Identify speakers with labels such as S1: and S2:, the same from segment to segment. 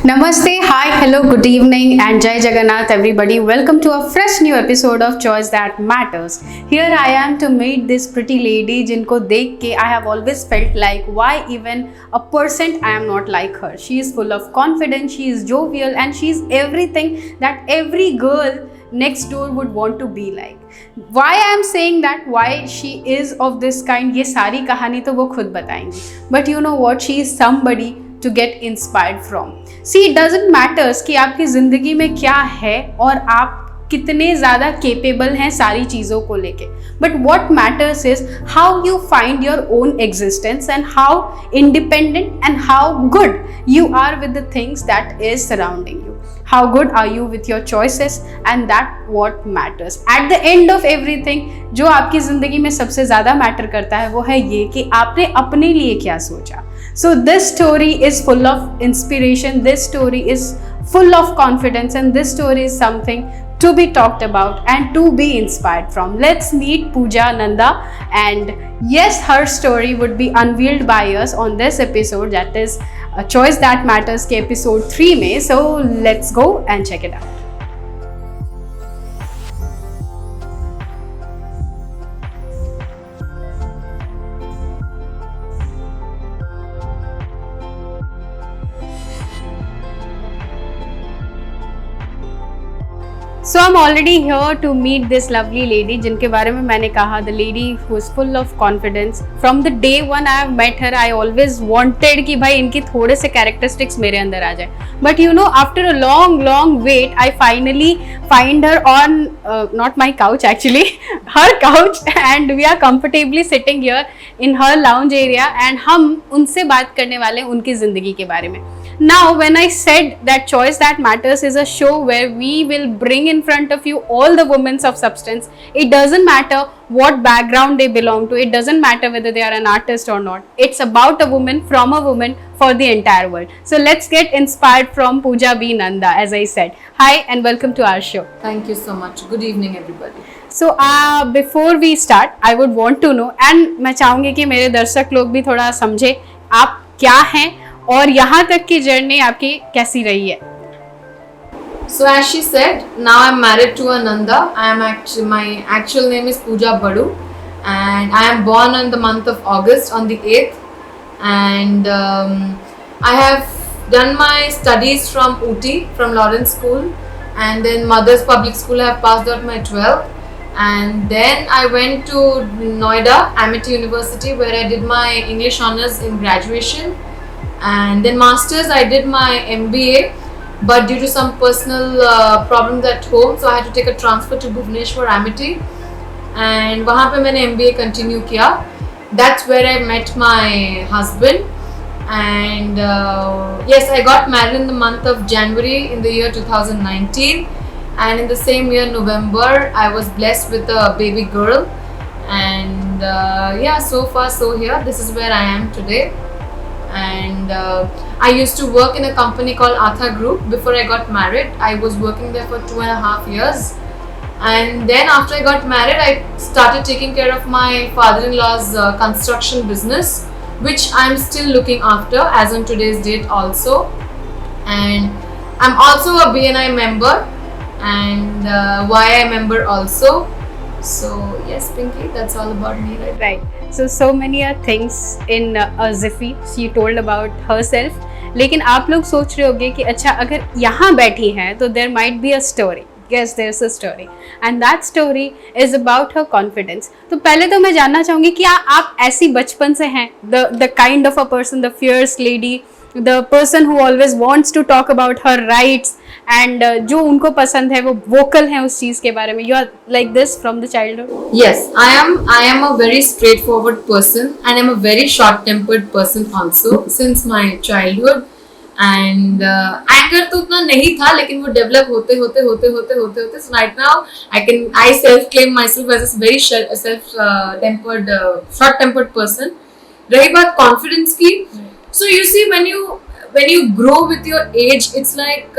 S1: Namaste, hi, hello, good evening, and Jai Jagannath, everybody. Welcome to a fresh new episode of Choice That Matters. Here I am to meet this pretty lady, जिनको देख के I have always felt like why even a percent I am not like her. She is full of confidence, she is jovial, and she is everything that every girl next door would want to be like. Why I am saying that, why she is of this kind, ये सारी कहानी तो वो खुद बताएंगी. But you know what? She is somebody to get inspired from. See, it doesn't matter कि आपकी ज़िंदगी में क्या है और आप कितने ज़्यादा capable हैं सारी चीज़ों को लेके. But what matters is how you find your own existence and how independent and how good you are with the things that is surrounding you. How good are you with your choices, and that what matters. At the end of everything, जो आपकी ज़िंदगी में सबसे ज़्यादा matter करता है वो है ये कि आपने अपने लिए क्या सोचा. So this story is full of inspiration, this story is full of confidence, and this story is something to be talked about and to be inspired from. Let's meet Pooja Nanda, and yes, her story would be unveiled by us on this episode, that is A Choice That Matters के episode 3 में. So let's go and check it out. So I'm already here to meet this lovely lady जिनके बारे में मैंने कहा, the lady who is full of confidence. From the day one I have met her, I always wanted कि भाई इनकी थोड़े से characteristics मेरे अंदर आ जाए. But you know, after a long wait, I finally find her on not my couch actually, her couch, and we are comfortably sitting here in her lounge area, and हम उनसे बात करने वाले हैं उनकी ज़िंदगी के बारे में. Now, when I said that Choice That Matters is a show where we will bring in front of you all the women of substance, it doesn't matter what background they belong to, it doesn't matter whether they are an artist or not. It's about a woman from a woman for the entire world. So let's get inspired from Pooja B. Nanda, as I said. Hi and welcome to our show.
S2: Thank you so much. Good evening, everybody.
S1: So before we start, I would want to know, and मैं चाहूँगी कि मेरे दर्शक लोग भी थोड़ा समझे आप क्या हैं और यहाँ तक की जर्नी आपकी कैसी रही है.
S2: So as she said, now I'm married to Ananda. My actual name is Pooja Badu, and I am born on the month of August on the 8th, and I have done my studies from Ooty, from Lawrence School, and then Mother's Public School. I have passed out my 12th, and then I went to Noida, Amity University, where I did my English honors in graduation. And then masters, I did my MBA, but due to some personal problems at home, so I had to take a transfer to Bhubaneswar Amity, and वहाँ पे मैंने MBA continue किया. That's where I met my husband, and yes, I got married in the month of January in the year 2019, and in the same year November I was blessed with a baby girl, and yeah, so far so here. This is where I am today. And I used to work in a company called Atha Group before I got married. I was working there for 2.5 years, and then after I got married, I started taking care of my father-in-law's construction business, which I'm still looking after as on today's date also. And I'm also a BNI member and YI member also. So yes, Pinky, that's all about me, right?
S1: Right. So many things in Ziffy she told about herself. लेकिन आप लोग सोच रहे होंगे कि अच्छा अगर यहाँ बैठी हैं तो there might be a story. Yes, there's a story, and that story is about her confidence. तो पहले तो मैं जानना चाहूँगी कि आप ऐसी बचपन से हैं, the kind of a person, the fierce lady, the person who always wants to talk about her rights, and जो उनको पसंद है वो vocal है उस चीज़ के बारे में. You are like this from the childhood?
S2: Yes, I am a very straightforward person, and I'm a very short-tempered person also since my childhood. And anger तो उतना नहीं था, लेकिन वो develop होते. So right now I self-claim myself as a very self-tempered, short-tempered person. रही बात confidence की, so you see when you grow with your age, it's like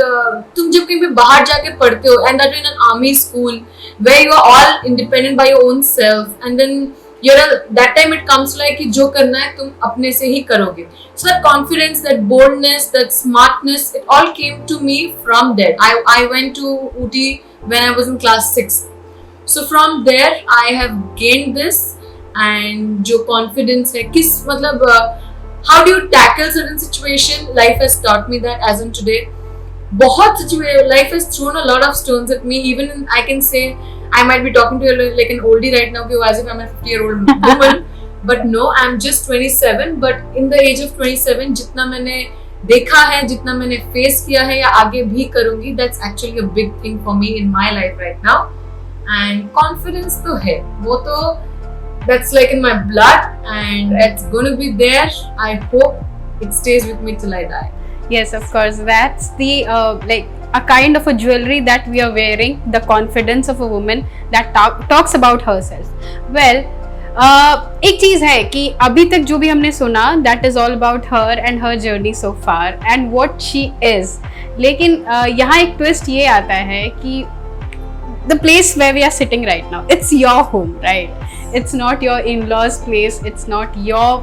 S2: तुम जब कहीं पे बाहर जाके पढ़ते हो, and that in an army school where you are all independent by your own self, and then that time it comes like कि जो करना है तुम अपने से ही करोगे. So that confidence, that boldness, that smartness, it all came to me from there. I went to Ooty when I was in class 6. So from there I have gained this, and जो confidence है किस मतलब how do you tackle certain situation, life has taught me that as in today. बहुत life has thrown a lot of stones at me. Even I can say I might be talking to you like an oldie right now, as if I'm a 50-year-old woman. But no, I'm just 27. But in the age of 27, जितना मैंने देखा है, जितना मैंने face किया है या आगे भी करूँगी, that's actually a big thing for me in my life right now. And confidence तो है, वो तो that's like in my blood, and it's gonna be there. I hope it stays with me till I die.
S1: Yes, of course. That's the like a kind of a jewelry that we are wearing, the confidence of a woman that talks about herself. Well, एक चीज़ है कि अभी तक जो भी हमने सुना, that is all about her and her journey so far and what she is. लेकिन यहाँ एक twist ये आता है कि the place where we are sitting right now, it's your home, right? It's not your in-laws place, it's not your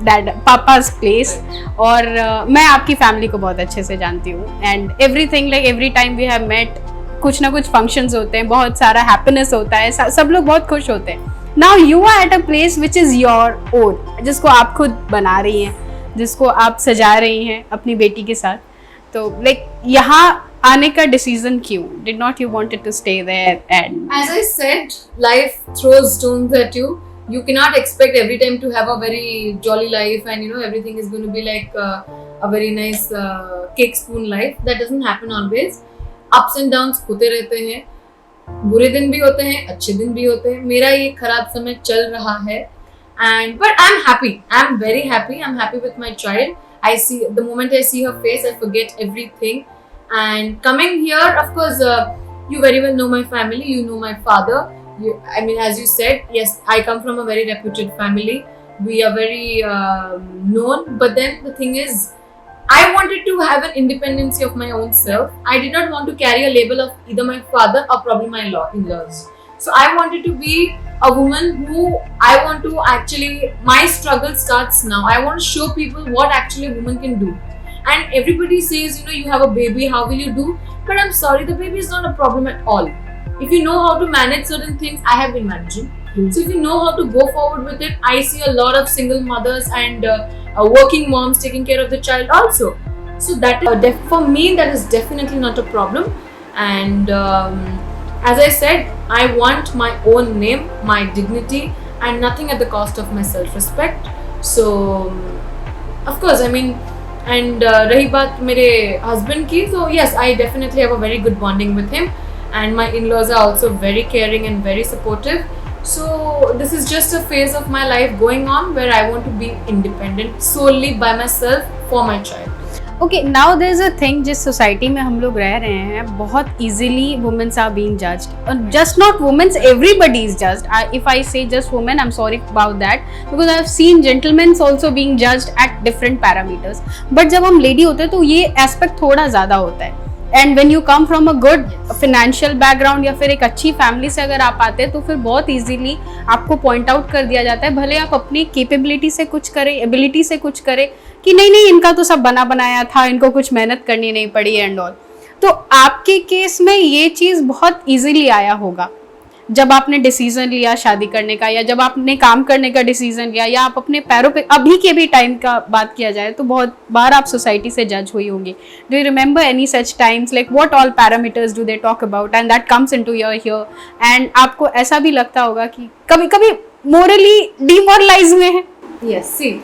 S1: dad पापा's place. और मैं आपकी फैमिली को बहुत अच्छे से जानती हूँ, and everything like every time we have met, कुछ ना कुछ फंक्शंस होते हैं, बहुत सारा हैप्पीनेस होता है, सब लोग बहुत खुश होते हैं. Now you are at a place which is your own, जिसको आप खुद बना रही हैं, जिसको आप सजा रही हैं अपनी बेटी के साथ. तो लाइक यहाँ आने का डिसीजन क्यों? Did not you wanted to stay there? And
S2: as I said, life throws stones at you. You cannot expect every time to have a very jolly life and everything is going to be like a very nice cake spoon life. That doesn't happen always. Ups and downs होते रहते हैं, बुरे दिन भी होते हैं, अच्छे दिन भी होते हैं. मेरा ये खराब समय चल रहा है, and but I'm happy. I'm very happy. I'm happy with my child. I see the moment I see her face, I forget everything. And coming here, of course, you very well know my family. You know my father. I mean, as you said, yes, I come from a very reputed family. We are very known. But then the thing is, I wanted to have an independency of my own self. I did not want to carry a label of either my father or probably my in-laws. So I wanted to be a woman who I want to actually, my struggle starts now. I want to show people what actually a woman can do. And everybody says, you have a baby, how will you do? But I'm sorry, the baby is not a problem at all. If you know how to manage certain things, I have been managing. So if you know how to go forward with it, I see a lot of single mothers and working moms taking care of the child also. So that is, for me, that is definitely not a problem. And as I said, I want my own name, my dignity, and nothing at the cost of my self-respect. So of course, I mean, and rahi baat mere husband ki, so yes, I definitely have a very good bonding with him. And my in-laws are also very caring and very supportive. So this is just a phase of my life going on where I want to be independent solely by myself for my child.
S1: Okay, now there is a thing, जिस society में हम लोग रह रहे हैं, बहुत easily women are being judged. Just not women, everybody is judged. If I say just women, I'm sorry about that, because I have seen gentlemen also being judged at different parameters. But जब हम lady होते हैं तो ये aspect थोड़ा ज़्यादा होता है. And when you come from a good financial background या फिर एक अच्छी फैमिली से अगर आप आते हैं तो फिर बहुत इजीली आपको पॉइंट आउट कर दिया जाता है, भले आप अपनी कैपेबिलिटी से कुछ करें, एबिलिटी से कुछ करें, कि नहीं इनका तो सब बना बनाया था, इनको कुछ मेहनत करनी नहीं पड़ी एंड ऑल. तो आपके केस में ये चीज़ बहुत ईजिली आया होगा जब आपने डिसीजन लिया शादी करने का, या जब आपने काम करने का डिसीजन लिया, या आप अपने पैरों पे, अभी के भी टाइम का बात किया जाए तो बहुत बार आप सोसाइटी से जज हुई होंगी. Do you remember any such times, like what all parameters do they talk about and that comes into your here, and आपको ऐसा भी लगता होगा कि कभी कभी मोरली डिमोरलाइज हुए हैं?
S2: Yes, see,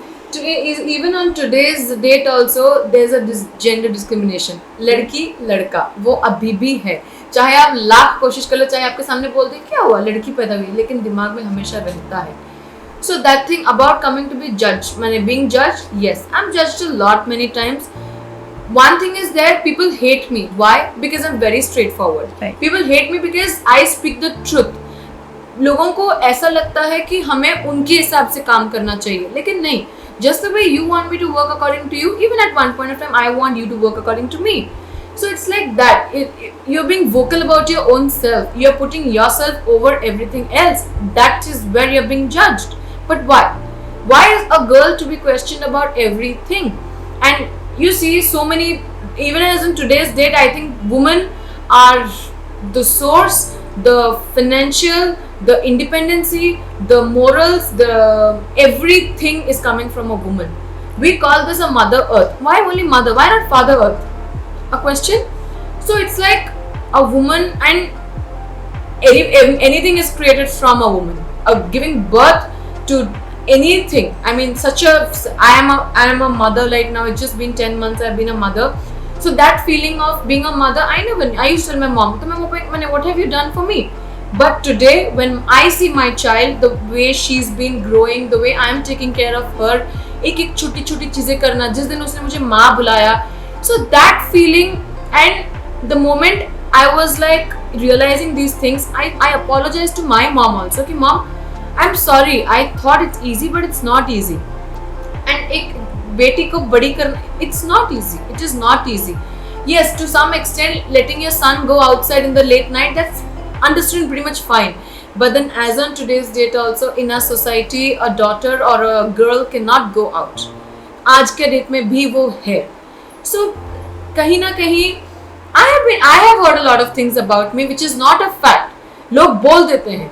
S2: even on today's date also, there's a gender discrimination. लड़की लड़का वो अभी भी है, चाहे आप लाख कोशिश कर लो, चाहे आपके सामने बोल दे क्या हुआ, लड़की पैदा हुई, लेकिन दिमाग में हमेशा रहता है. So that thing about coming to be judged, being judged, yes, I'm judged a lot many times. One thing is that people hate me. Why? Because I'm very straightforward.
S1: Right.
S2: People hate me because I speak the truth. लोगों को ऐसा लगता है कि हमें उनके हिसाब से काम करना चाहिए, लेकिन नहीं. Just the way you want me to work according to you, even at one point of time I want you to work according to me. So it's like that. You're being vocal about your own self. You're putting yourself over everything else. That is where you're being judged. But why? Why is a girl to be questioned about everything? And you see so many, even as in today's date, I think women are the source, the financial, the independency, the morals, the everything is coming from a woman. We call this a mother earth. Why only mother? Why not father earth? A question. So it's like a woman, and anything is created from a woman. Giving birth to anything. I mean, I am a mother right now. It's just been 10 months I've been a mother. So that feeling of being a mother, I used to tell my mom, what have you done for me? But today, when I see my child, the way she's been growing, the way I'm taking care of her, एक छोटी छोटी चीजें करना, जिस दिन उसने मुझे माँ बुलाया, so that feeling, and the moment I was like realizing these things, I apologized to my mom also कि mom, I'm sorry, I thought it's easy but it's not easy. And एक बेटी को बड़ी करना, it's not easy. It is not easy. Yes, to some extent, letting your son go outside in the late night, that's understood pretty much fine. But then as on today's date also, in our society, a daughter or a girl cannot go out. आज के date में भी वो है. So कहीं ना कहीं I have heard a lot of things about me which is not a fact. लोग बोल देते हैं.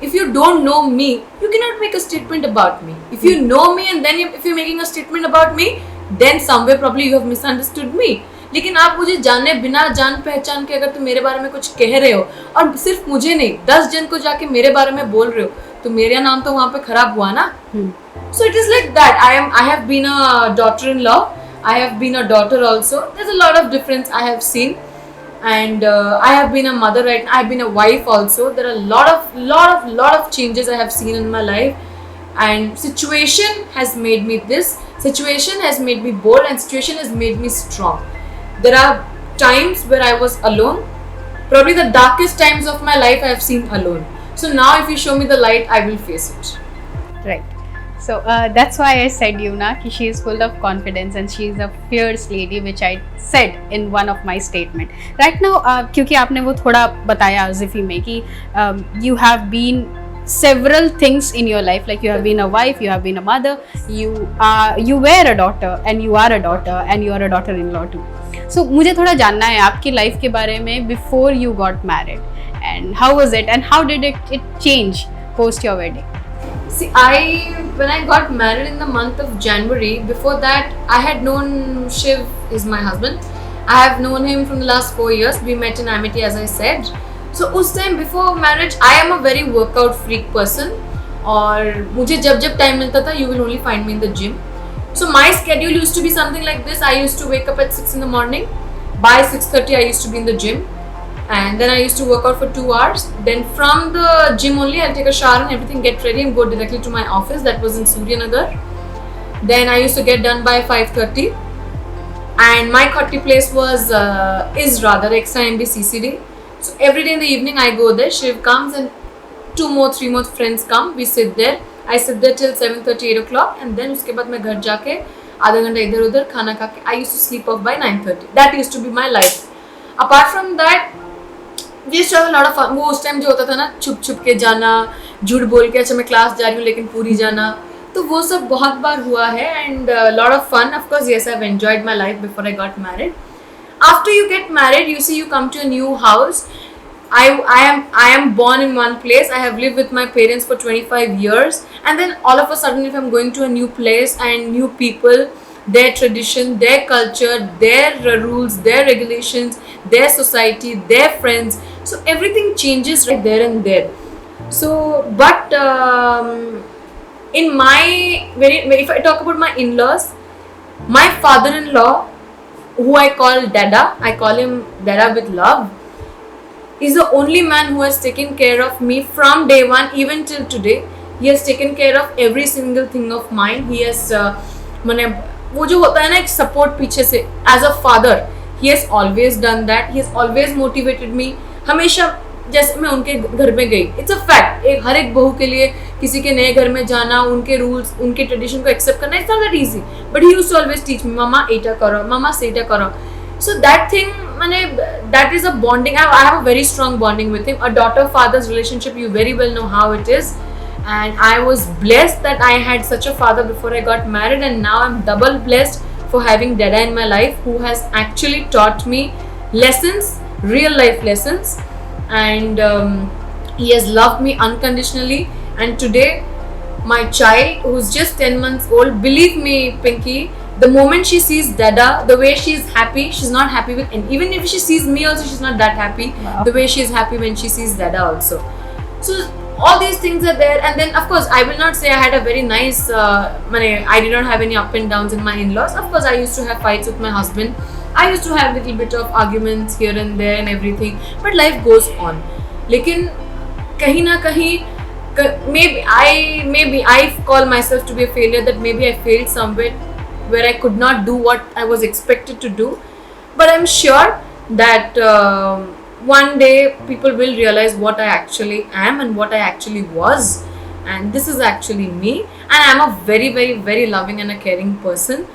S2: If you don't know me, you cannot make a statement about me. If you know me and then if you're making a statement about me, then somewhere probably you have misunderstood me. लेकिन आप मुझे जाने बिना जान पहचान के अगर तुम मेरे बारे में कुछ कह रहे हो, और सिर्फ मुझे नहीं 10 जन को जाके मेरे बारे में बोल रहे हो, तो मेरा नाम तो वहाँ पे खराब हुआ ना. So it is like that. I have been a daughter-in-law. I have been a daughter also. There's a lot of difference I have seen. And I have been a mother right now. I have been a wife also. There are a lot of changes I have seen in my life, and situation has made me this. Situation has made me bold, and situation has made me strong. There are times where I was alone. Probably the darkest times of my life I have seen alone. So now if you show me the light, I will face it.
S1: Right. So that's why I said कि she is full of confidence and she is a fierce lady, which I said in one of my statement. Right now, क्योंकि आपने वो थोड़ा बताया जिफी में कि you have been several things in your life, like you have been a wife, you have been a mother, you were a daughter, and you are a daughter, and you are a daughter-in-law too. So मुझे थोड़ा जानना है आपकी life के बारे में before you got married, and how was it, and how did it change post your wedding?
S2: See, when I got married in the month of January, before that I had known Shiv is my husband. I have known him from the last 4 years. We met in Amity, as I said. So उस time before marriage, I am a very workout freak person. और मुझे जब time मिलता था, you will only find me in the gym. So my schedule used to be something like this. I used to wake up at 6 in the morning. By 6:30 I used to be in the gym. And then I used to work out for 2 hours. Then from the gym only, I'll take a shower and everything, get ready and go directly to my office. That was in Suryanagar. Then I used to get done by 5:30. And my khatti place was Extra MB CCD. So every day in the evening I go there. Shiv comes and 3 more friends come. We sit there. I sit there till 7:30, 8 o'clock. And then उसके बाद मैं घर जाके आधा घंटा इधर उधर खाना खा के I used to sleep off by 9:30. That used to be my life. Apart from that, we used to have a lot of fun. वो उस टाइम जो होता था ना, छुप के जाना, झूठ बोल के अच्छा मैं क्लास जा रही हूँ लेकिन पूरी जाना, तो वो सब बहुत बार हुआ है. And lot of fun. Of course, yes, I've enjoyed my life before I got married. After you get married, you see, you come to a new house. I am born in one place. I have lived with my parents for 25 years, and then all of a sudden, if I'm going to a new place and new people, their tradition, their culture, their rules, their regulations, their society, their friends, so everything changes right there and there. So, but if I talk about my in-laws, my father-in-law, who I call Dada, I call him Dada with love, is the only man who has taken care of me from day one even till today. He has taken care of every single thing of mine. He has मैंने वो जो होता है ना एक support पीछे से, as a father, he has always done that. He has always motivated me. हमेशा जैसे मैं उनके घर में गई, it's a fact, हर एक बहू के लिए किसी के नए घर में जाना, उनके रूल्स, उनके ट्रेडिशन को एक्सेप्ट करना, it's not that easy. But he used to always teach me, मामा ऐटा करो, मामा सेटा करो. So that thing, that is a bonding. I have a very strong bonding with him. A daughter-father's relationship, you very well know how it is. And I was blessed that I had such a father before I got married, and now I'm double blessed for having Dada in my life, who has actually taught me lessons, real life lessons, and he has loved me unconditionally. And today, my child, who's just 10 months old, believe me, Pinky, the moment she sees Dada, the way she's happy, she's not happy with, and even if she sees me also, she's not that happy.
S1: Wow.
S2: The way she's happy when she sees Dada also. So all these things are there. And then of course, I will not say I had a very nice, I did not have any up and downs in my in-laws. Of course, I used to have fights with my husband. I used to have a little bit of arguments here and there and everything. But life goes on. लेकिन कहीं ना कहीं, maybe I call myself to be a failure, that maybe I failed somewhere where I could not do what I was expected to do. But I'm sure that one day people will realize what I actually am and what I actually was, and this is actually me. And I'm a very, very, very loving and a caring person.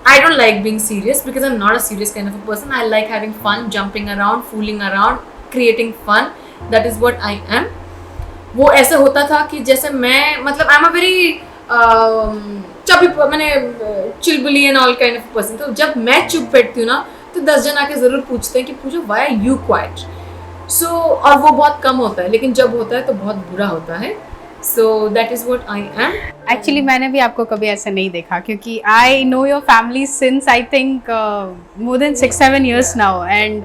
S2: I don't like being serious because I'm not a serious kind of a person. I like having fun, jumping around, fooling around, creating fun. That is what I am. वो ऐसे होता था कि जैसे मैं, मतलब I am a very चुपी, मैंने चिलबुली and all kind of person. तो जब मैं चुप बैठती हूँ ना, तो 10 जन आके ज़रूर पूछते हैं कि पूछो व्हाई आर यू क्वाइट. सो और वो बहुत कम होता है, लेकिन जब होता है तो बहुत बुरा होता है. So that is what I am.
S1: Actually मैंने भी आपको कभी ऐसा नहीं देखा, क्योंकि I know your family since I think more than 6-7 years now. And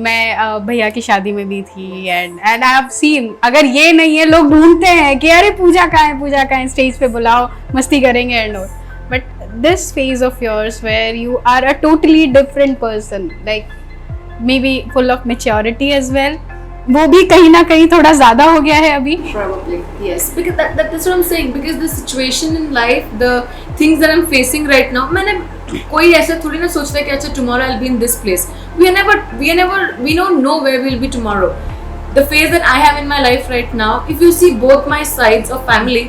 S1: मैं भैया की शादी में भी थी, एंड आई हैव सीन, अगर ये नहीं है लोग ढूंढते हैं कि अरे पूजा कहाँ है, स्टेज पे बुलाओ, मस्ती करेंगे and all. But this phase of yours where you are a totally different person, like may be full of maturity as well, वो भी कहीं ना कहीं थोड़ा ज़्यादा हो गया है अभी.
S2: Probably, yes. Because that's what I'm saying. Because the situation in life, the things that I'm facing right now, मैंने कोई ऐसा थोड़ी ना सोचता है कि अच्छा tomorrow I'll be in this place. We don't know where we'll be tomorrow. The phase that I have in my life right now, if you see both my sides of family,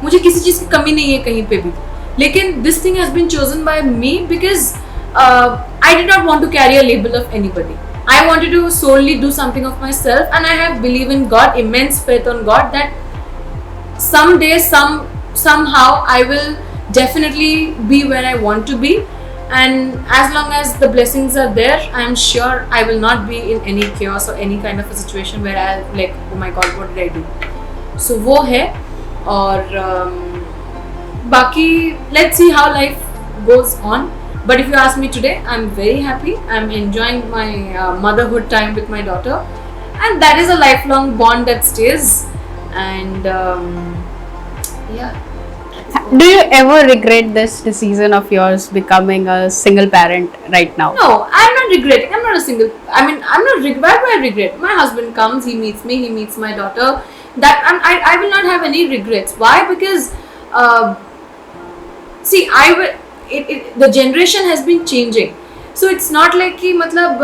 S2: मुझे किसी चीज़ की कमी नहीं है कहीं पे भी. लेकिन this thing has been chosen by me because I did not want to carry a label of anybody. I wanted to solely do something of myself, and I have believe in God, immense faith on God, that someday, somehow I will definitely be where I want to be. And as long as the blessings are there, I am sure I will not be in any chaos or any kind of a situation where I'll like, oh my God, what did I do? So वो है. और बाकी let's see how life goes on. But if you ask me today, I'm very happy. I'm enjoying my motherhood time with my daughter, and that is a lifelong bond that stays. And yeah.
S1: Do you ever regret this decision of yours becoming a single parent right now?
S2: No, I'm not regretting. I'm not a single. I mean, I'm not. Why do I regret? My husband comes, he meets me, he meets my daughter. That I will not have any regrets. Why? Because see, the generation has been changing, so it's not like कि मतलब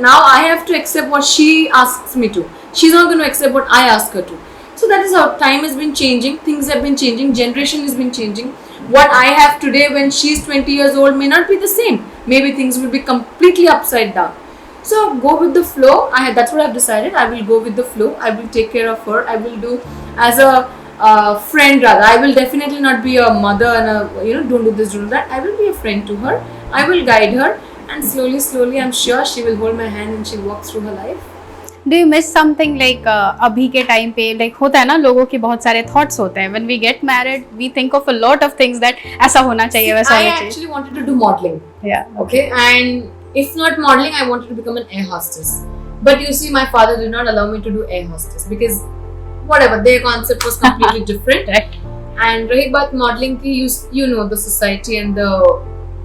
S2: now I have to accept what she asks me to. She's not going to accept what I ask her to. So that is how time has been changing, things have been changing, generation has been changing. What I have today when she's 20 years old may not be the same. Maybe things will be completely upside down. So go with the flow. That's what I've decided. I will go with the flow. I will take care of her. I will do as a friend rather. I will definitely not be a mother and don't do this, don't do that. I will be a friend to her. I will guide her, and slowly I'm sure she will hold my hand and she'll walk through her life.
S1: Do you miss something like अभी के time पे like होता है ना, लोगों के बहुत सारे thoughts होते हैं. When we get married, we think of a lot of things that ऐसा होना चाहिए, वैसा
S2: I
S1: होना चाहिए.
S2: actually wanted to do modeling.
S1: Yeah.
S2: Okay, and if not modeling, I wanted to become an air hostess. But you see, my father did not allow me to do air hostess because whatever, their concept was completely different.
S1: Right.
S2: And रही बात modeling की, you know the society and the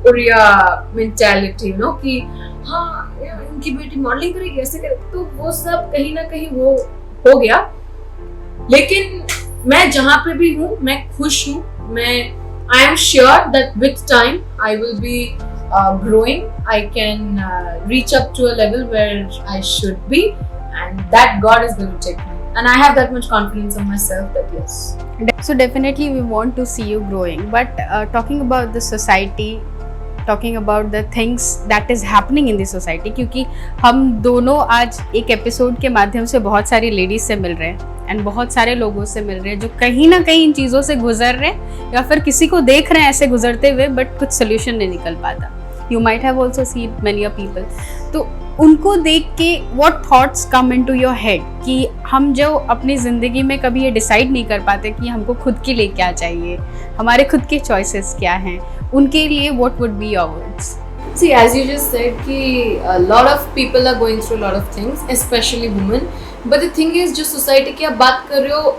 S2: Uriya mentality, कि हाँ उनकी बेटी modelling करेगी, ऐसे करेगी, तो वो सब कहीं ना कहीं वो हो गया. लेकिन मैं जहाँ पे भी हूँ मैं खुश हूँ. I am sure that with time I will be growing. I can reach up to a level where I should be, and that God is going to take me. And I have that much confidence in myself that yes.
S1: So definitely we want to see you growing. But talking about the society, talking about the things that is happening in this society, क्योंकि हम दोनों आज एक episode के माध्यम से बहुत सारी लेडीज से मिल रहे हैं एंड बहुत सारे लोगों से मिल रहे हैं जो कहीं ना कहीं इन चीज़ों से गुजर रहे हैं या फिर किसी को देख रहे हैं ऐसे गुजरते हुए बट कुछ सोल्यूशन नहीं निकल पाता. You might have also seen many people. तो उनको देख के what thoughts come into your head कि हम जो अपनी ज़िंदगी में कभी ये डिसाइड नहीं कर पाते कि हमको खुद के लिए क्या चाहिए, हमारे खुद के चॉइसेस क्या हैं, उनके लिए what would be your words?
S2: See, as you just said, कि a lot of people are going through a lot of things, especially women. But the thing is, जो society की आप बात कर रहे हो,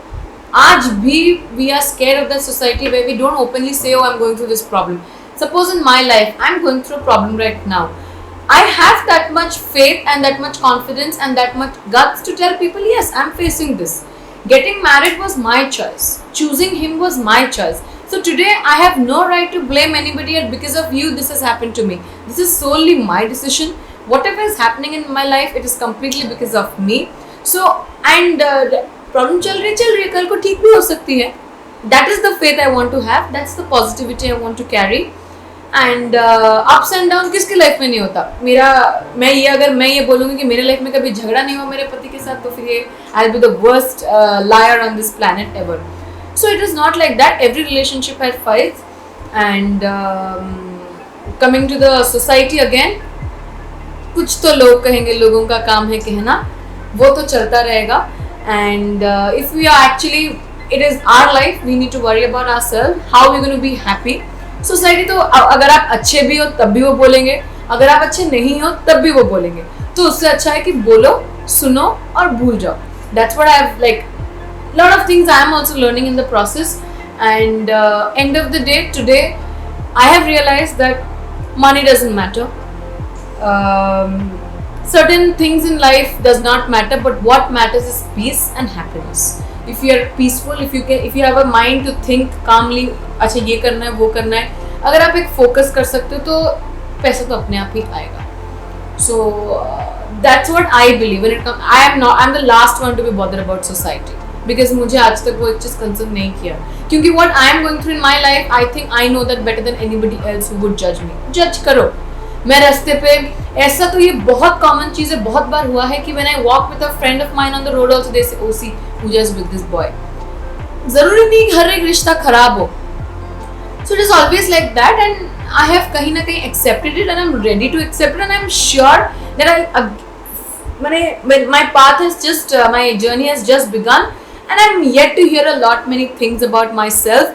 S2: आज भी we are scared of that society where we don't openly say, oh, I'm going through this problem. Suppose in my life, I'm going through a problem right now. I have that much faith and that much confidence and that much guts to tell people, yes, I'm facing this. Getting married was my choice. Choosing him was my choice. So today I have no right to blame anybody and because of you this has happened to me. This is solely my decision. Whatever is happening in my life, it is completely because of me. So and problem चल रही है, कल को ठीक भी हो सकती है. That is the faith I want to have. That's the positivity I want to carry. And ups and down किसकी लाइफ में नहीं होता. मैं ये बोलूँगी कि मेरे लाइफ में कभी झगड़ा नहीं हुआ मेरे पति के साथ, तो फिर ये I will be the worst liar on this planet ever. So it is not like that. Every relationship has fights. And coming to the society again, कुछ तो लोग कहेंगे, लोगों का काम है कहना, वो तो चलता रहेगा. And if we are actually, it is our life, we need to worry about ourself, how we gonna be happy. Society तो अगर आप अच्छे भी हो तब भी वो बोलेंगे, अगर आप अच्छे नहीं हो तब भी वो बोलेंगे. तो उससे अच्छा है कि बोलो, सुनो और भूल जाओ. That's what I have like lot of things I am also learning in the process. And end of the day today I have realized that money doesn't matter. Certain things in life does not matter, but what matters is peace and happiness. If you are peaceful, if you have a mind to think calmly, अच्छा ये करना है वो करना है, अगर आप एक फोकस कर सकते हो तो पैसा तो अपने आप ही आएगा. So that's what I believe when it comes. I'm the last one to be bothered about society because मुझे आज तक वो एक चीज़ कंसर्न नहीं किया, क्योंकि what I am going through in my life, I think I know that better than anybody else who would judge me. Judge करो. मैं रास्ते पे, ऐसा तो ये बहुत कॉमन चीज़ है, बहुत बार हुआ है कि when I walk with a friend of mine on the road also they say, oh see, Pooja is with this boy. ज़रूरी नहीं हर एक रिश्ता खराब हो. So it is always like that and I have कहीं ना कहीं accepted it and I'm ready to accept it and I'm sure that my path has just, my journey has just begun and I'm yet to hear a lot many things about myself.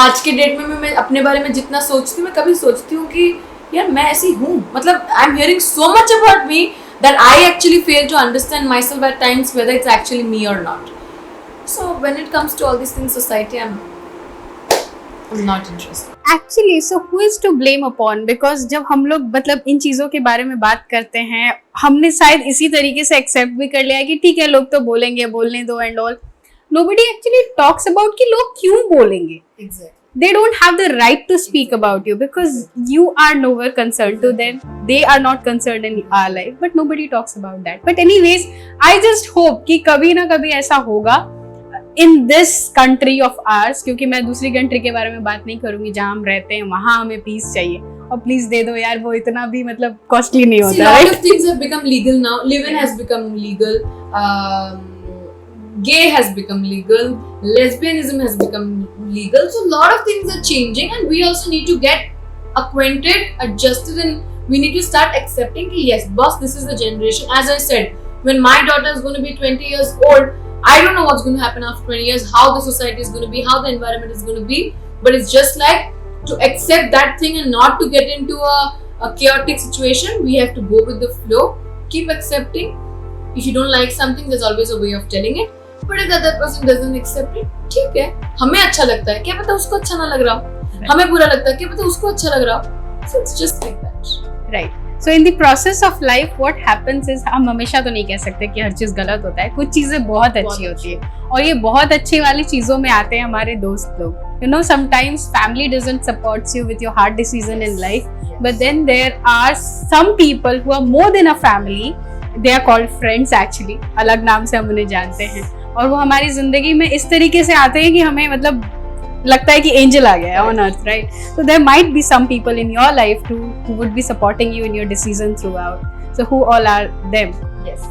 S2: आज के date में मैं अपने बारे में जितना सोचती हूँ, मैं कभी सोचती हूँ कि यार मैं ऐसी हूँ, मतलब I am hearing so much about me that I actually fail to understand myself at times whether it's actually me और not. So when it comes to all this things society, I am not interested
S1: actually. So who is to blame upon? Because जब हम लोग मतलब इन चीज़ों के बारे में बात करते हैं, हमने शायद इसी तरीके से एक्सेप्ट भी कर लिया है कि ठीक है लोग तो बोलेंगे, बोलने दो and all. Nobody actually talks about कि लोग क्यों बोलेंगे.
S2: Exactly.
S1: They don't have the right to speak about you because you are nowhere concerned to them. They are not concerned in our life, but nobody talks about that. But anyways, I just hope कि कभी ना कभी ऐसा होगा in this country of ours, क्योंकि मैं दूसरी country के बारे में बात नहीं करूंगी जहाँ हम रहते हैं, वहाँ हमें पीस चाहिए और प्लीज दे दो यार, वो इतना भी मतलब कॉस्टली नहीं होता.
S2: See, lot of things have become legal now. Live-in has become legal. Gay has become legal. Lesbianism has become legal. So a lot of things are changing and we also need to get acquainted, adjusted, and we need to start accepting that yes boss, this is the generation. As I said, when my daughter is going to be 20 years old, I don't know what's going to happen after 20 years, how the society is going to be, how the environment is going to be, but it's just like to accept that thing and not to get into a chaotic situation. We have to go with the flow, keep accepting. If you don't like something, there's always a way of telling it. But if the other person doesn't accept it, ठीक है, हमें अच्छा लगता है, क्या पता उसको अच्छा ना लग रहा हो, हमें बुरा लगता है, क्या पता उसको अच्छा लग रहा हो. So it's just like that.
S1: Right. So in the process of life, what happens is, हम हमेशा तो नहीं कह सकते कि हर चीज़ गलत होता है, कुछ चीज़ें बहुत अच्छी होती है और ये बहुत अच्छी वाली चीज़ों में आते हैं हमारे दोस्त लोग. You know, sometimes family doesn't support you with your hard decision in life, but then there are some people who are more than a family. They are called friends actually. अलग नाम से हम उन्हें जानते हैं और वो हमारी जिंदगी में इस तरीके से आते हैं कि हमें मतलब लगता है कि एंजल आ गया on earth, right? So there might be some people in your life too who would be supporting you in your decision throughout. So who all are them?
S2: Yes.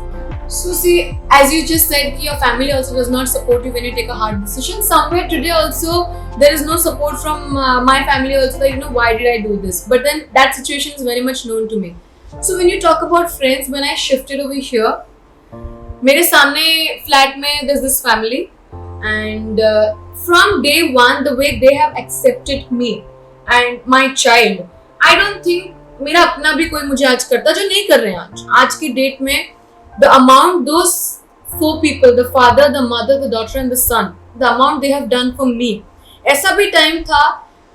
S2: So see, as you just said, your family also does not support you when you take a hard decision. Somewhere today also there is no support from my family also that, you know, why did I do this? But then that situation is very much known to me. So when you talk about friends, when I shifted over here, मेरे सामने flat में there's this family and from day one the way they have accepted me and my child, I don't think मेरा अपना भी कोई मुझे आज करता जो नहीं कर रहे हैं आज की डेट में. The amount those 4 people, the father, the mother, the daughter and the son, the amount they have done for me. ऐसा भी टाइम था,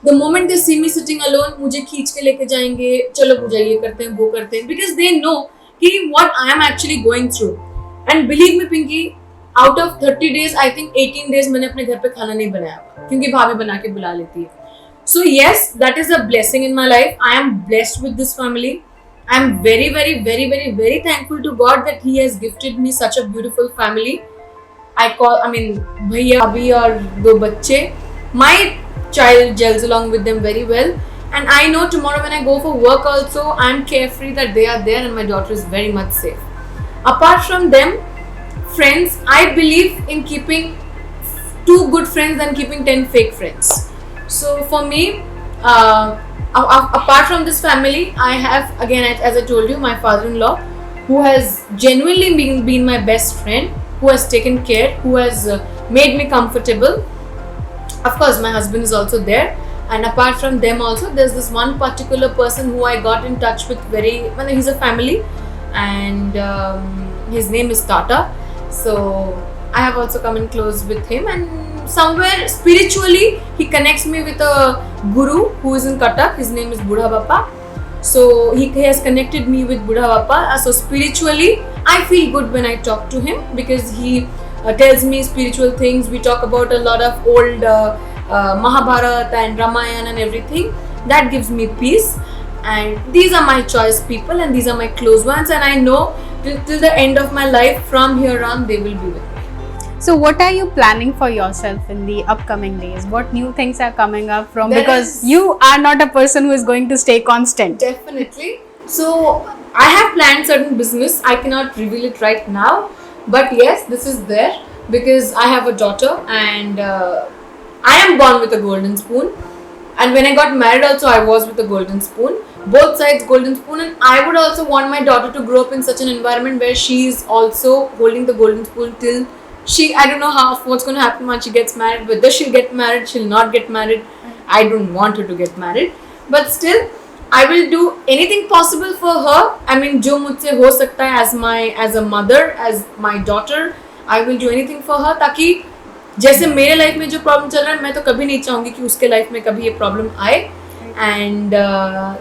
S2: the moment they see me sitting alone, मुझे खींच के लेके जाएंगे, चलो पूजा ये करते हैं वो करते हैं, because they know कि what I am actually going through. And believe me Pinky, out of 30 days, I think 18 days मैंने अपने घर पे खाना नहीं बनाया क्योंकि भाभी बना के बुला लेती है. So yes, that is a blessing in my life. I am blessed with this family. I am very, very, very, very, very thankful to God that He has gifted me such a beautiful family. भैया अभी और 2 बच्चे. My child gels along with them very well. And I know tomorrow when I go for work also, I am carefree that they are there and my daughter is very much safe. Apart from them, friends, I believe in keeping 2 good friends than keeping 10 fake friends. So for me, apart from this family, I have, again, as I told you, my father-in-law, who has genuinely been my best friend, who has taken care, who has made me comfortable. Of course, my husband is also there. And apart from them also, there's this one particular person who I got in touch with he's a family, and his name is Tata. So I have also come in close with him, and somewhere spiritually he connects me with a guru who is in Cuttack. His name is Buddha Bappa. So he has connected me with Buddha Bappa. So spiritually I feel good when I talk to him because he tells me spiritual things. We talk about a lot of old Mahabharata and Ramayana and everything. That gives me peace. And these are my choice people, and these are my close ones, and I know till the end of my life from here on they will be with me.
S1: So what are you planning for yourself in the upcoming days? What new things are coming up from, because you are not a person who is going to stay constant.
S2: Definitely. So I have planned certain business. I cannot reveal it right now, but yes, this is there because I have a daughter, and I am born with a golden spoon. And when I got married also, I was with a golden spoon. Both sides golden spoon, and I would also want my daughter to grow up in such an environment where she is also holding the golden spoon till I don't know what's going to happen when she gets married, whether she'll get married, she'll not get married. I don't want her to get married, but still I will do anything possible for her. I mean, जो मुझसे हो सकता है as a mother, as my daughter, I will do anything for her, ताकि जैसे मेरे life में जो प्रॉब्लम चल रहा है, मैं तो कभी नहीं चाहूँगी कि उसके लाइफ में कभी ये प्रॉब्लम आए. And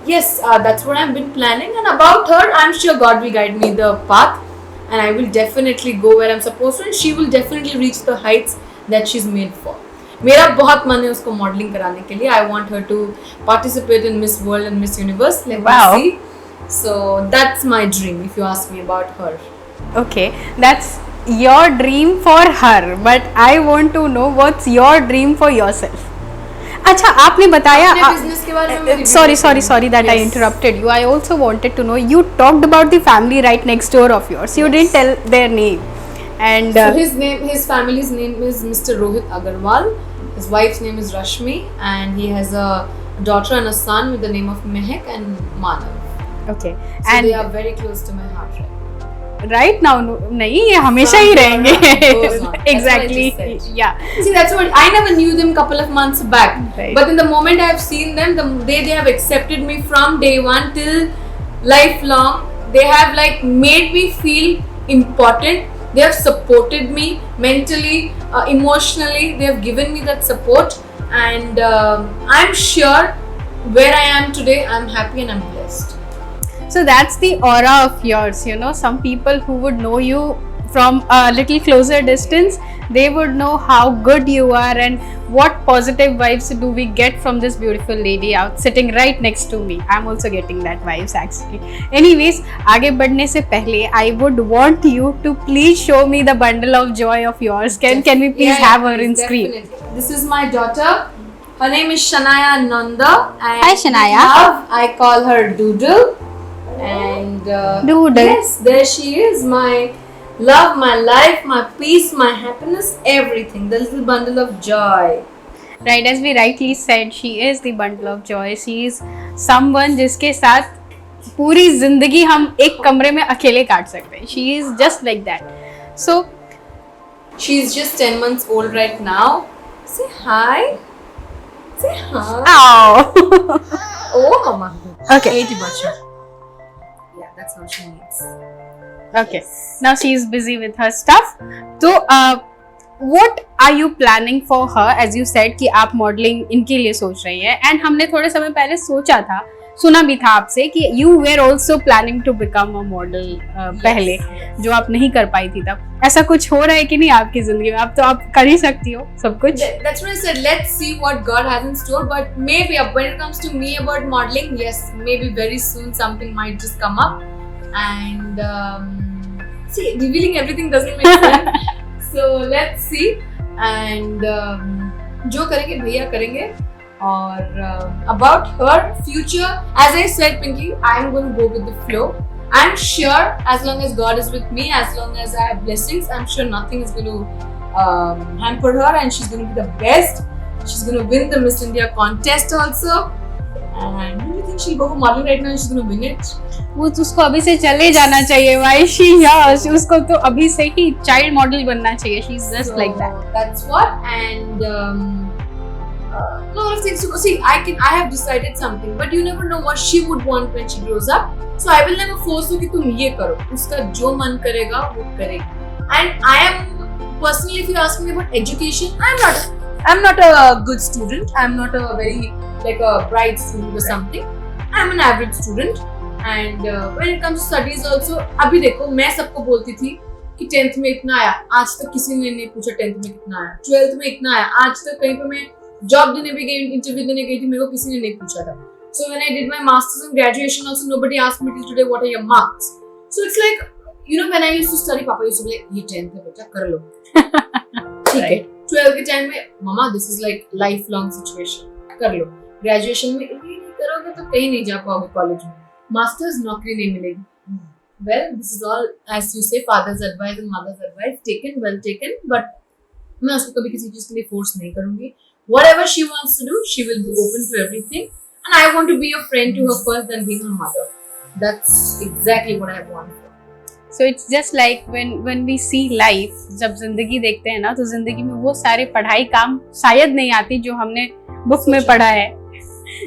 S2: yes, that's what I've been planning. And about her, I'm sure God will guide me the path. And I will definitely go where I'm supposed to, and she will definitely reach the heights that she's made for. मेरा बहुत मन है उसको modelling कराने के लिए. I want her to participate in Miss World and Miss Universe. Let me see. So that's my dream, if you ask me about her.
S1: Okay, that's your dream for her, but I want to know what's your dream for yourself. अच्छा, आपने बताया
S2: business के बारे में
S1: sorry that I interrupted you. I also wanted to know, you talked about the family right next door of yours. You didn't tell their name. And
S2: so his family's name is Mr. Rohit Agarwal. His wife's name is Rashmi, and he has a daughter and a son with the name of Mehak and Manav.
S1: Okay.
S2: So and they are very close to my heart
S1: right now. नहीं, ये हमेशा ही रहेंगे. Exactly. Yeah.
S2: See, that's what I never knew them couple of months back.
S1: Right.
S2: But in the moment I have seen them, they have accepted me from day one till lifelong. They have like made me feel important. They have supported me mentally, emotionally. They have given me that support, and I'm sure where I am today, I'm happy and I'm blessed.
S1: So that's the aura of yours, you know. Some people who would know you from a little closer distance, they would know how good you are and what positive vibes do we get from this beautiful lady out sitting right next to me. I'm also getting that vibes actually. Anyways, आगे बढ़ने से पहले, I would want you to please show me the bundle of joy of yours. Can we please have her in screen?
S2: This is my daughter, Her name is Shanaya Nanda. And
S1: Hi, Shanaya.
S2: Love, I call her Doodle. And
S1: Doodle.
S2: yes, there she is, my love, my life, my peace, my happiness, everything. The little bundle of joy.
S1: Right, as we rightly said, she is the bundle of joy. She is someone जिसके साथ पूरी जिंदगी हम एक कमरे में अकेले काट सकते हैं. She is just like that. So
S2: She's just 10 months old right now. Say hi. Say hi.
S1: ow.
S2: Oh, mama.
S1: Okay.
S2: 80 bacha. Yeah, that's what she needs.
S1: Okay. Now she is busy with her stuff. तो what are you planning for her? As you said कि आप modeling इनके लिए सोच रही है, and हमने थोड़े समय पहले सोचा था, सुना भी था आपसे कि you were also planning to become a model पहले, जो आप नहीं कर पाई थी तब. ऐसा कुछ हो रहा है कि नहीं आपकी जिंदगी में? अब तो आप कर ही सकती हो सब कुछ.
S2: That's what I said. Let's see what God has in store. But maybe when it comes to me about modeling, yes, maybe very soon something might just come up. And see, revealing everything doesn't make sense. So let's see. And जो करेंगे भैया करेंगे. और about her future, as I said, Pinky, I'm going to go with the flow. I'm sure as long as God is with me, as long as I have blessings, I'm sure nothing is going to hamper her, and she's going to be the best. She's going to win the Miss India contest also. And do you think she'll go for modeling right now and she's going to win it?
S1: वो तो उसको अभी से चले जाना चाहिए. Why she yes, उसको तो अभी से ही child model बनना चाहिए. She's just
S2: So,
S1: like that.
S2: That's what. And lot of things to go. See, I have decided something, but you never know what she would want when she grows up. So I will never force her कि तुम ये करो. उसका जो मन करेगा वो करेगी. And I am personally, if you ask me about education, I'm not a good student. I'm not a very like a bright student or something. I'm an average student. And when it comes to studies also, अभी देखो मैं सबको बोलती थी कि 10th में इतना आया, आज तक किसी ने नहीं पूछा 10th में कितना आया. 12th में इतना आया, आज तक कहीं पे मैं जॉब देने भी गई, इंटरव्यू देने गई थी, मेरे को किसी ने नहीं पूछा था. So when I did my masters and graduation also, nobody asked me till today what are your marks. So it's like, you know, when I used to study, Papa used to be like, ये 10th है बेटा कर लो. ठीक है. 12th के time में, Mama this is like lifelong situation, कर लो. Graduation में ये नहीं करोगे तो कहीं नहीं जा पाओगे कॉलेज में. Masters नौकरी नहीं मिलेगी. Well, this is all, as you say, father's advice and mother's advice, taken, well taken, but मैं उसको कभी किसी चीज के लिए force नहीं करूँगी. Whatever she wants to do, she will be open to everything. And I want to be a friend to her first than being her mother. That's exactly what I want.
S1: So it's just like when we see life, जब जिंदगी देखते हैं ना, तो जिंदगी में वो सारे पढ़ाई काम शायद नहीं आती जो हमने बुक में पढ़ा है,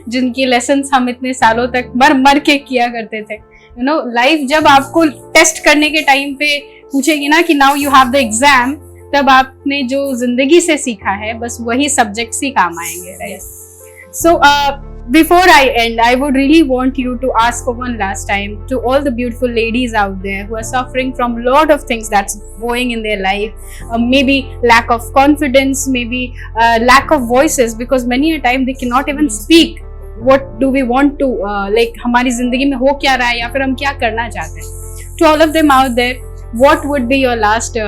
S1: जिनकी लेसन्स हम इतने सालों तक मर के किया करते थे. You know, लाइफ जब आपको टेस्ट करने के टाइम पे पूछेगी ना कि now you have the exam, तब आपने जो जिंदगी से सीखा है बस वही सब्जेक्ट्स ही काम आएंगे. Right. So before I end, I would really want you to ask for one last time to all the beautiful ladies out there who are suffering from a lot of things that's going in their life, maybe lack of confidence, maybe lack of voices, because many a time they cannot even speak what do we want to like हमारी जिंदगी में हो क्या रहा है या फिर हम क्या करना चाहते हैं. To all of them out there, what would be your last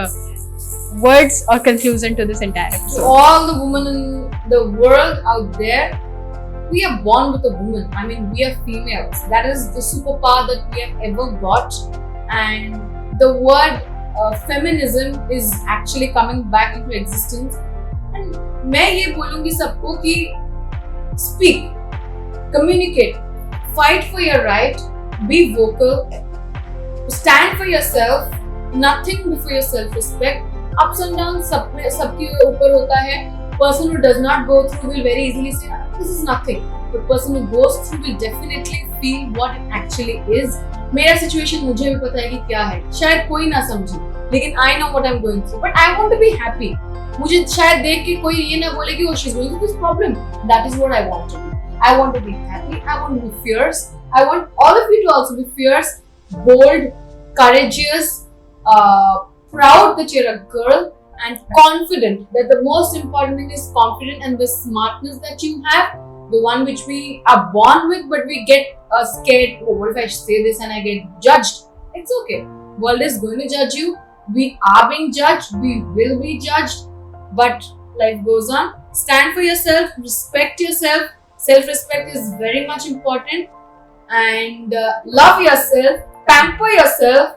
S1: words or conclusion to this entire episode?
S2: To all the women in the world out there, we are born with a woman. I mean, we are females. That is the superpower that we have ever got. And the word feminism is actually coming back into existence. And मैं ये बोलूँगी सबको कि speak, communicate, fight for your right, be vocal, stand for yourself, nothing before your self-respect. Ups and downs सबके ऊपर होता है. Person who does not go through will very easily say, this is nothing. But person who goes through will definitely feel what it actually is. मेरा situation मुझे भी पता है कि क्या है. शायद कोई ना समझे, लेकिन I know what I'm going through. But I want to be happy. मुझे शायद देख के कोई ये ना बोले कि oh she's going through this problem. That is what I want to be. I want to be happy. I want to be fierce. I want all of you to also be fierce, bold, courageous, proud that you're a girl, and confident. That the most important thing is confident, and the smartness that you have, the one which we are born with, but we get scared. Oh, what if I say this and I get judged? It's okay. World is going to judge you. We are being judged. We will be judged. But life goes on. Stand for yourself, respect yourself. Self-respect is very much important. And love yourself, pamper yourself,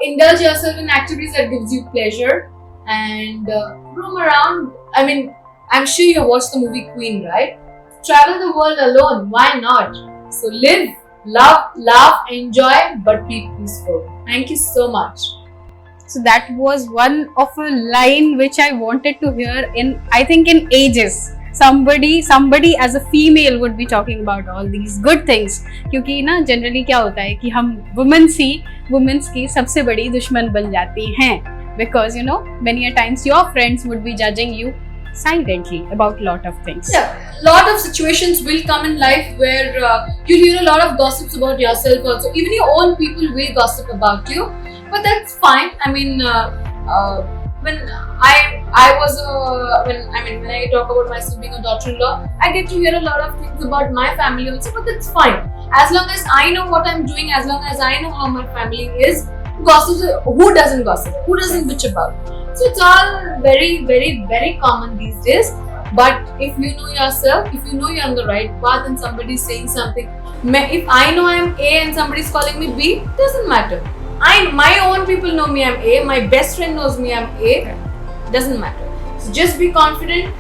S2: indulge yourself in activities that gives you pleasure, and roam around. I mean, I'm sure you watched the movie Queen, right? Travel the world alone, why not? So live, love, laugh, enjoy, but be peaceful. Thank you so much.
S1: So that was one of a line which I wanted to hear in, I think, in ages. Somebody as a female would be talking about all these good things. क्योंकि ना generally क्या होता है कि हम women's की सबसे बड़ी दुश्मन बन जाती हैं. Because many a times your friends would be judging you silently about lot of things.
S2: Yeah, lot of situations will come in life where you hear a lot of gossips about yourself also. Even your own people will gossip about you, but that's fine. I mean, when when I talk about myself being a daughter-in-law, I get to hear a lot of things about my family also, but that's fine. As long as I know what I'm doing, as long as I know how my family is, gossip, who doesn't gossip? Who doesn't bitch about? So it's all very, very, very common these days. But if you know yourself, if you know you're on the right path and somebody's saying something, if I know I'm A and somebody's calling me B, doesn't matter. My own people know me I'm A, my best friend knows me I'm A, doesn't matter. So just be confident,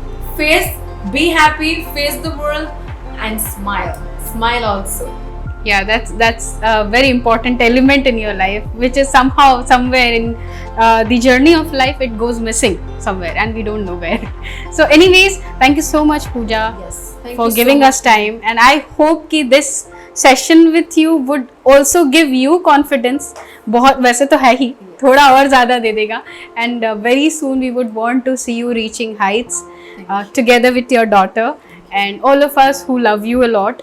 S2: be happy, face the world, and smile. Smile also.
S1: Yeah, that's a very important element in your life, which is somewhere in the journey of life, it goes missing somewhere and we don't know where. So anyways, thank you so much, Pooja,
S2: Yes, thank
S1: for
S2: you so
S1: giving
S2: much.
S1: us time, and I hope कि this session with you would also give you confidence. बहुत वैसे तो है ही, थोड़ा और ज़्यादा दे देगा, and very soon we would want to see you reaching heights together with your daughter and all of us who love you a lot.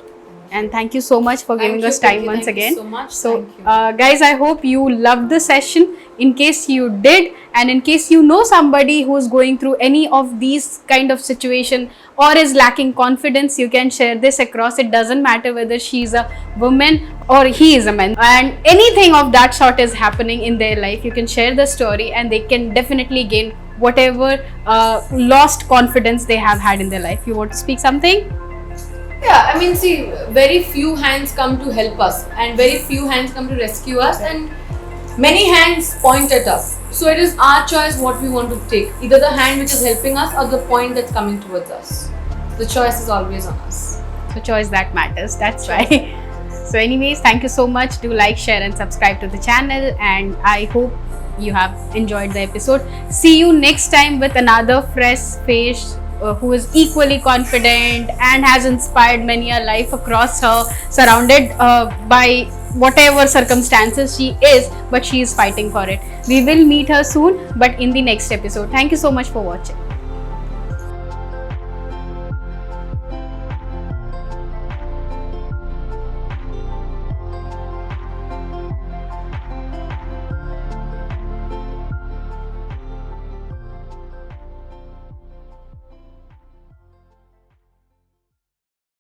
S1: And thank you so much for giving us time once again.
S2: Thank you so much.
S1: So,
S2: Thank you.
S1: guys, I hope you loved the session. In case you did, and in case you know somebody who's going through any of these kind of situation or is lacking confidence, you can share this across. It doesn't matter whether she's a woman or he is a man, and anything of that sort is happening in their life, you can share the story and they can definitely gain whatever lost confidence they have had in their life. You want to speak something?
S2: Yeah, I mean, see, very few hands come to help us, and very few hands come to rescue us, and many hands point at us. So it is our choice what we want to take. Either the hand which is helping us or the point that's coming towards us. The choice is always on us.
S1: So choice that matters, that's right. So anyways, thank you so much. Do like, share and subscribe to the channel, and I hope you have enjoyed the episode. See you next time with another fresh face who is equally confident and has inspired many a life across her, surrounded by whatever circumstances she is, but she is fighting for it. We will meet her soon, but in the next episode. Thank you so much for watching.